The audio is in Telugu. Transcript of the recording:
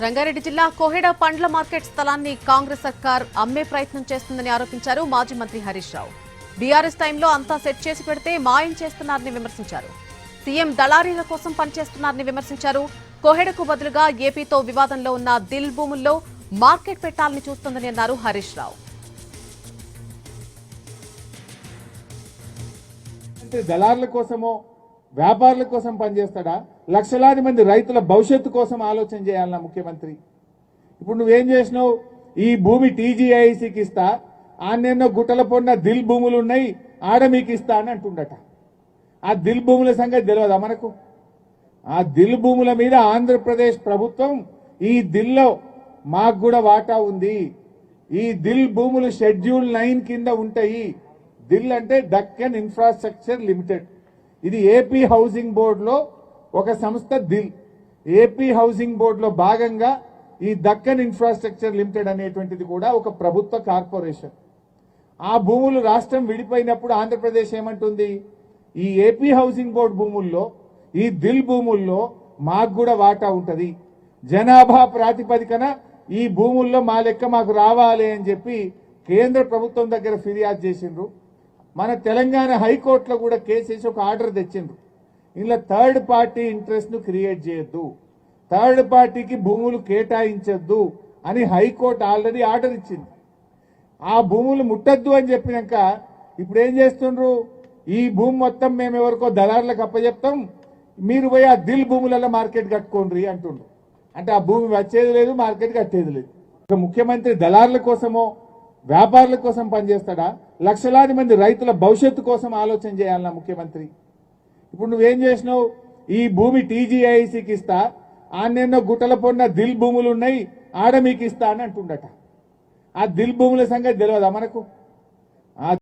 రంగారెడ్డి జిల్లా కోహెడ పండ్ల మార్కెట్ స్థలాన్ని కాంగ్రెస్ సర్కార్ అమ్మే ప్రయత్నం చేస్తుందని ఆరోపించారు మాజీ మంత్రి హరీష్ రావు. బీఆర్ఎస్ టైంలో అంతా సెట్ చేసి పెడితే మాయం చేస్తున్నారని విమర్శించారు. సీఎం దళారీల కోసం పనిచేస్తున్నారని విమర్శించారు. కోహెడకు బదులుగా ఏపీతో వివాదంలో ఉన్న దిల్ భూముల్లో మార్కెట్ పెట్టాలని చూస్తోందని అన్నారు హరీష్ రావు. దళారుల కోసమో వ్యాపారుల కోసం పనిచేస్తాడా? లక్షలాది మంది రైతుల భవిష్యత్తు కోసం ఆలోచన చేయాలన్నా ముఖ్యమంత్రి. ఇప్పుడు నువ్వేం చేసినావు? ఈ భూమి టీజీఐసీకి ఇస్తా, ఆన్నెన్నో గుట్టల పొన్న దిల్ భూములు ఉన్నాయి, ఆడ మీకు ఇస్తా అని అంటుండట. ఆ దిల్ భూముల సంగతి తెలియదా మనకు? ఆ దిల్ భూముల మీద ఆంధ్రప్రదేశ్ ప్రభుత్వం ఈ దిల్లో మాకు కూడా వాటా ఉంది, ఈ దిల్ భూములు షెడ్యూల్ 9 కింద ఉంటాయి. దిల్ అంటే దక్కన్ ఇన్ఫ్రాస్ట్రక్చర్ లిమిటెడ్. ఇది ఏపీ హౌసింగ్ బోర్డులో ఒక సంస్థ. దిల్ ఏపీ హౌసింగ్ బోర్డులో భాగంగా ఈ దక్కన్ ఇన్ఫ్రాస్ట్రక్చర్ లిమిటెడ్ అనేటువంటిది కూడా ఒక ప్రభుత్వ కార్పొరేషన్. ఆ భూములు రాష్ట్రం విడిపోయినప్పుడు ఆంధ్రప్రదేశ్ ఏమంటుంది? ఈ ఏపీ హౌసింగ్ బోర్డు భూముల్లో, ఈ దిల్ భూముల్లో మాకు కూడా వాటా ఉంటది, జనాభా ప్రాతిపదికన ఈ భూముల్లో మా లెక్క మాకు రావాలి అని చెప్పి కేంద్ర ప్రభుత్వం దగ్గర ఫిర్యాదు చేసిండ్రు. మన తెలంగాణ హైకోర్టులో కూడా కేసు వేసి ఒక ఆర్డర్ తెచ్చిండ్రు. ఇలా థర్డ్ పార్టీ ఇంట్రెస్ట్ ను క్రియేట్ చేయొద్దు, థర్డ్ పార్టీకి భూములు కేటాయించొద్దు అని హైకోర్టు ఆల్రెడీ ఆర్డర్ ఇచ్చింది. ఆ భూములు ముట్టద్దు అని చెప్పినాక ఇప్పుడు ఏం చేస్తుండ్రు? ఈ భూమి మొత్తం మేము ఎవరికో దళారులకు అప్పచెప్తాం, మీరు పోయి ఆ దిల్ భూములలో మార్కెట్ కట్టుకోండి అంటుండ్రు. అంటే ఆ భూమి వచ్చేది లేదు, మార్కెట్ కట్టేది లేదు. ముఖ్యమంత్రి దళారుల కోసమో వ్యాపారుల కోసం పనిచేస్తాడా? లక్షలాది మంది రైతుల భవిష్యత్తు కోసం ఆలోచన చేయాలన్నా ముఖ్యమంత్రి. ఇప్పుడు నువ్వేం చేసినావు? ఈ భూమి టీజీఐసీకి ఇస్తా, ఆన్నెన్నో గుట్టల పొన్న దిల్ భూములు ఉన్నాయి, ఆడ మీకు ఇస్తా అని అంటుండట. ఆ దిల్ భూముల సంగతి తెలియదా మనకు?